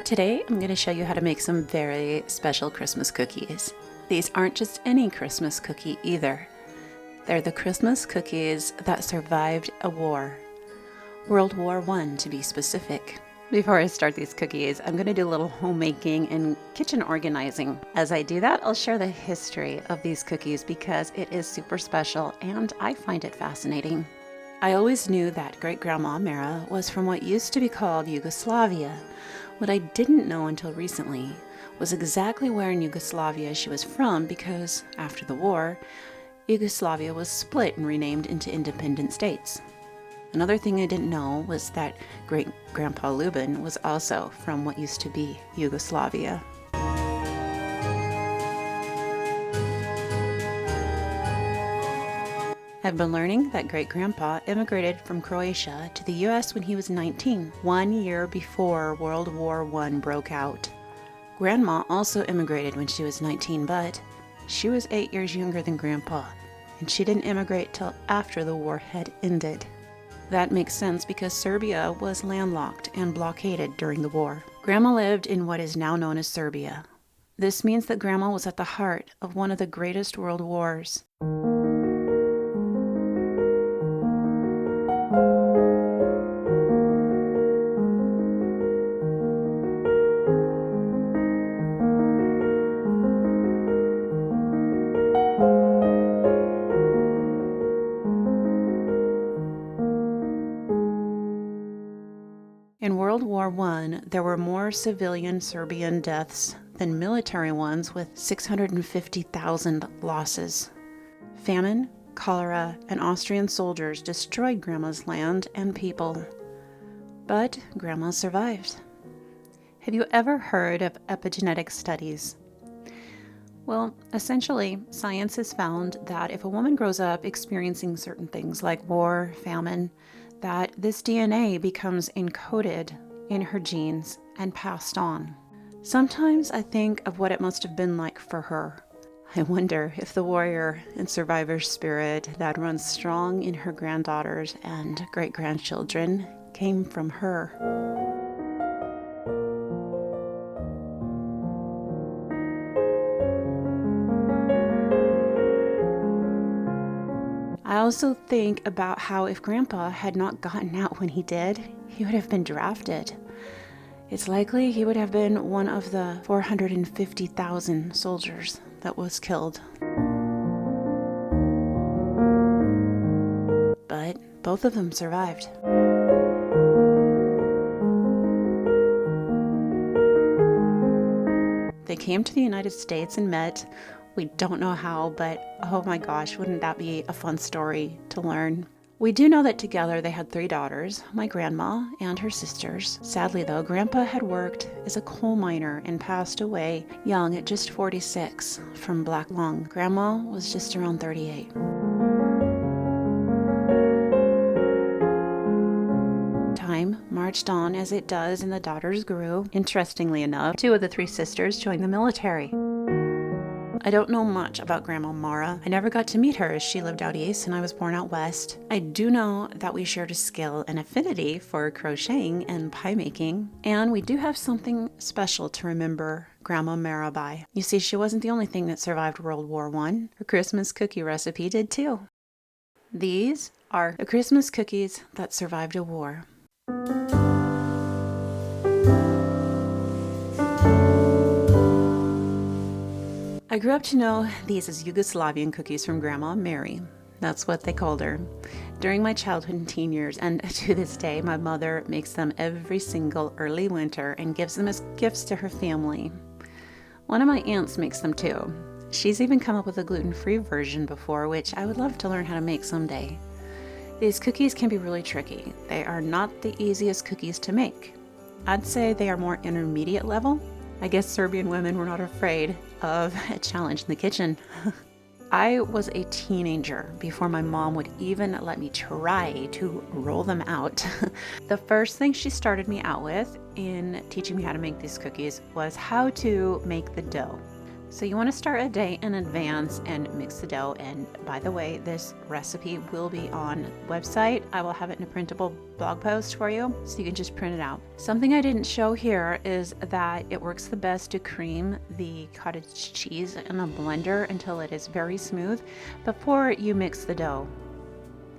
Today, I'm going to show you how to make some very special Christmas cookies. These aren't just any Christmas cookie either. They're the Christmas cookies that survived a war. World War I, to be specific. Before I start these cookies, I'm going to do a little homemaking and kitchen organizing. As I do that, I'll share the history of these cookies because it is super special and I find it fascinating. I always knew that great-grandma Mara was from what used to be called Yugoslavia. What I didn't know until recently was exactly where in Yugoslavia she was from because, after the war, Yugoslavia was split and renamed into independent states. Another thing I didn't know was that great-grandpa Lubin was also from what used to be Yugoslavia. I've been learning that great-grandpa immigrated from Croatia to the US when he was 19, 1 year before World War I broke out. Grandma also immigrated when she was 19, but she was 8 years younger than Grandpa, and she didn't immigrate till after the war had ended. That makes sense because Serbia was landlocked and blockaded during the war. Grandma lived in what is now known as Serbia. This means that Grandma was at the heart of one of the greatest world wars. In World War I, there were more civilian Serbian deaths than military ones with 650,000 losses. Famine, cholera, and Austrian soldiers destroyed Grandma's land and people. But Grandma survived. Have you ever heard of Epigenetic Studies? Well, essentially, science has found that if a woman grows up experiencing certain things like war, famine, that this DNA becomes encoded in her genes and passed on. Sometimes I think of what it must have been like for her. I wonder if the warrior and survivor spirit that runs strong in her granddaughters and great-grandchildren came from her. I also think about how if Grandpa had not gotten out when he did, he would have been drafted. It's likely he would have been one of the 450,000 soldiers that was killed. But both of them survived. They came to the United States and met. We don't know how, but oh my gosh, wouldn't that be a fun story to learn? We do know that together they had 3 daughters, my grandma and her sisters. Sadly though, Grandpa had worked as a coal miner and passed away young at just 46 from black lung. Grandma was just around 38. Time marched on as it does and the daughters grew. Interestingly enough, 2 of the 3 sisters joined the military. I don't know much about Grandma Mara. I never got to meet her as she lived out east and I was born out west. I do know that we shared a skill and affinity for crocheting and pie making, and we do have something special to remember Grandma Mara by. You see, she wasn't the only thing that survived World War I. Her Christmas cookie recipe did too. These are the Christmas cookies that survived a war. I grew up to know these as Yugoslavian cookies from Grandma Mary. That's what they called her. During my childhood and teen years, and to this day, my mother makes them every single early winter and gives them as gifts to her family. One of my aunts makes them too. She's even come up with a gluten-free version before, which I would love to learn how to make someday. These cookies can be really tricky. They are not the easiest cookies to make. I'd say they are more intermediate level. I guess Serbian women were not afraid of a challenge in the kitchen. I was a teenager before my mom would even let me try to roll them out. The first thing she started me out with in teaching me how to make these cookies was how to make the dough. So you want to start a day in advance and mix the dough. And by the way, this recipe will be on the website. I will have it in a printable blog post for you, so you can just print it out. Something I didn't show here is that it works the best to cream the cottage cheese in a blender until it is very smooth before you mix the dough.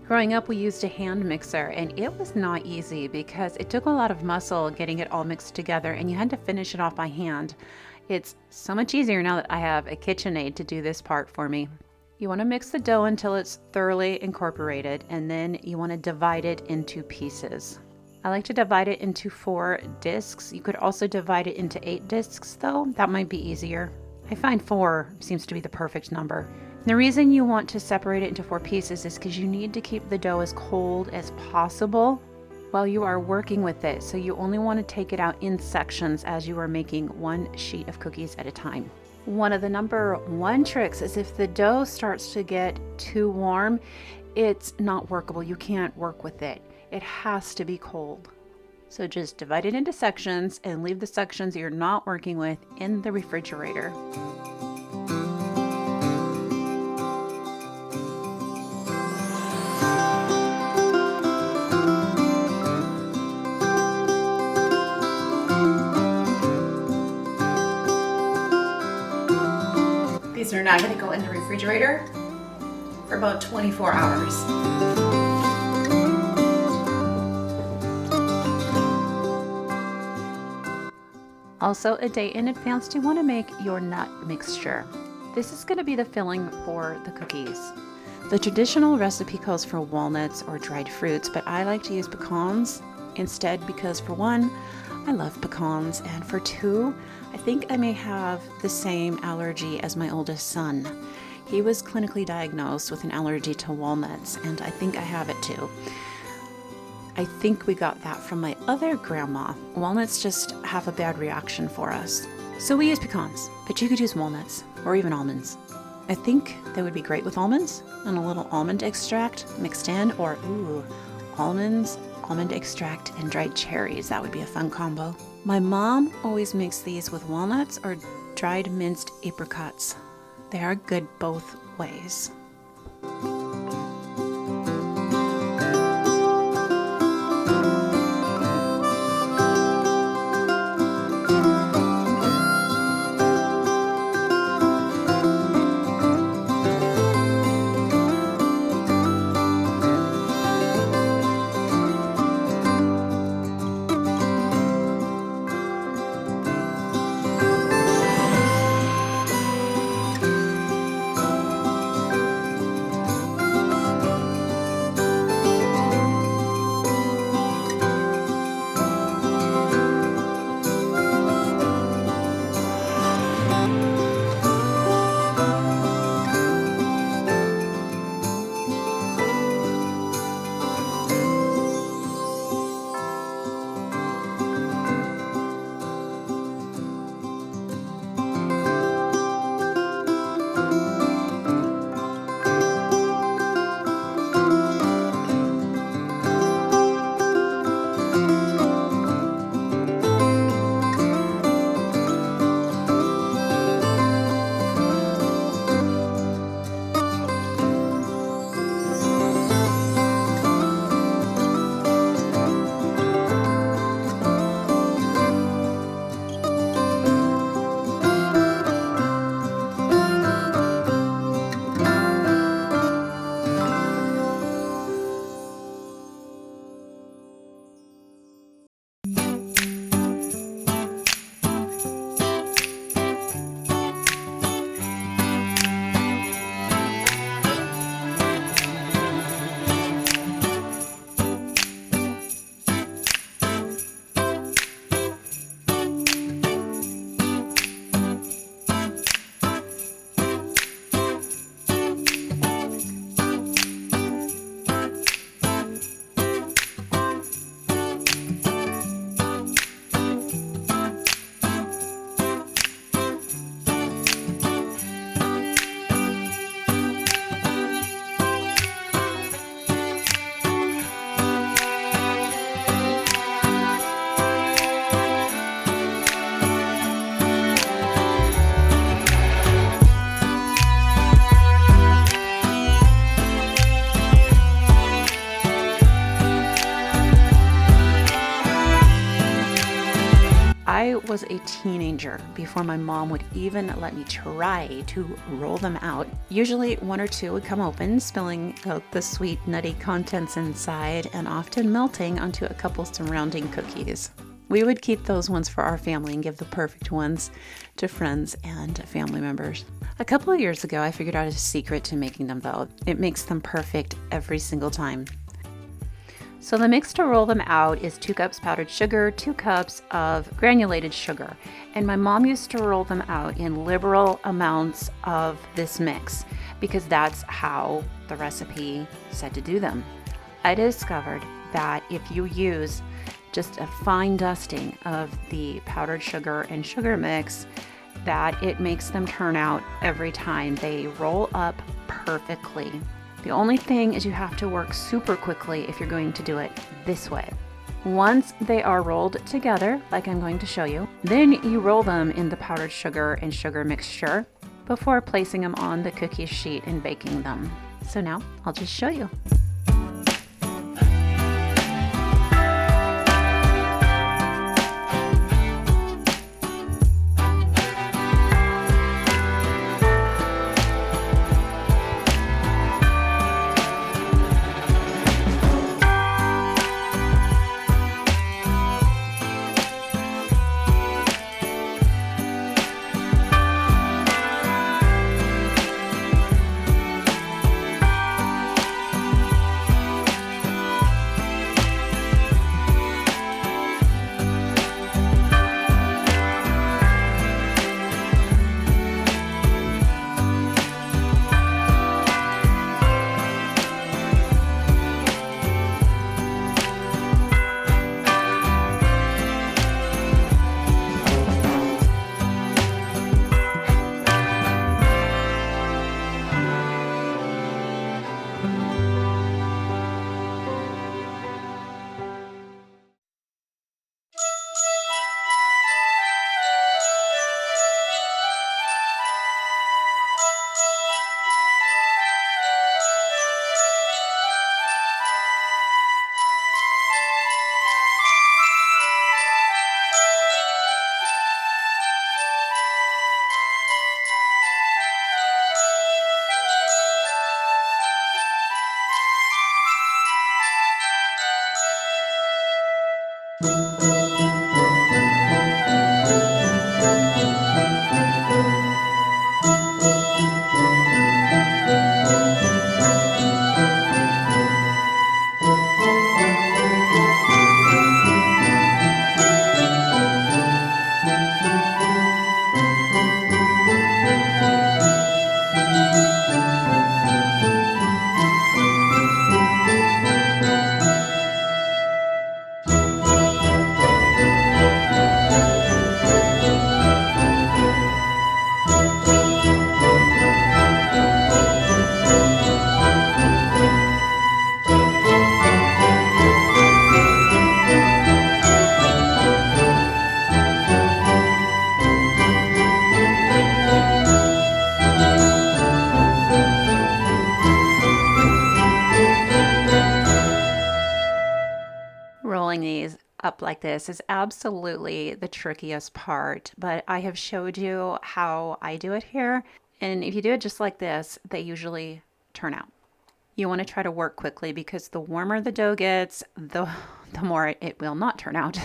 Growing up, we used a hand mixer, and it was not easy because it took a lot of muscle getting it all mixed together, and you had to finish it off by hand. It's so much easier now that I have a KitchenAid to do this part for me. You want to mix the dough until it's thoroughly incorporated, and then you want to divide it into pieces. I like to divide it into 4 discs. You could also divide it into 8 discs though. That might be easier. I find 4 seems to be the perfect number. The reason you want to separate it into 4 pieces is because you need to keep the dough as cold as possible while you are working with it. So you only want to take it out in sections as you are making 1 sheet of cookies at a time. One of the number 1 tricks is if the dough starts to get too warm, it's not workable. You can't work with it. It has to be cold. So just divide it into sections and leave the sections you're not working with in the refrigerator. These are now going to go in the refrigerator for about 24 hours. Also, a day in advance, you want to make your nut mixture. This is going to be the filling for the cookies. The traditional recipe calls for walnuts or dried fruits, but I like to use pecans instead because, for one, I love pecans, and for 2, I think I may have the same allergy as my oldest son. He was clinically diagnosed with an allergy to walnuts, and I think I have it too. I think we got that from my other grandma. Walnuts just have a bad reaction for us. So we use pecans, but you could use walnuts or even almonds. I think they would be great with almonds and a little almond extract mixed in, or almonds, almond extract, and dried cherries. That would be a fun combo. My mom always makes these with walnuts or dried minced apricots. They are good both ways. I was a teenager before my mom would even let me try to roll them out. Usually one or two would come open, spilling out the sweet, nutty contents inside and often melting onto a couple surrounding cookies. We would keep those ones for our family and give the perfect ones to friends and family members. A couple of years ago, I figured out a secret to making them though. It makes them perfect every single time. So the mix to roll them out is 2 cups powdered sugar, 2 cups of granulated sugar. And my mom used to roll them out in liberal amounts of this mix because that's how the recipe said to do them. I discovered that if you use just a fine dusting of the powdered sugar and sugar mix, that it makes them turn out every time. They roll up perfectly. The only thing is you have to work super quickly if you're going to do it this way. Once they are rolled together, like I'm going to show you, then you roll them in the powdered sugar and sugar mixture before placing them on the cookie sheet and baking them. So now I'll just show you. Rolling these up like this is absolutely the trickiest part, but I have showed you how I do it here. And if you do it just like this, they usually turn out. You want to try to work quickly because the warmer the dough gets, the more it will not turn out.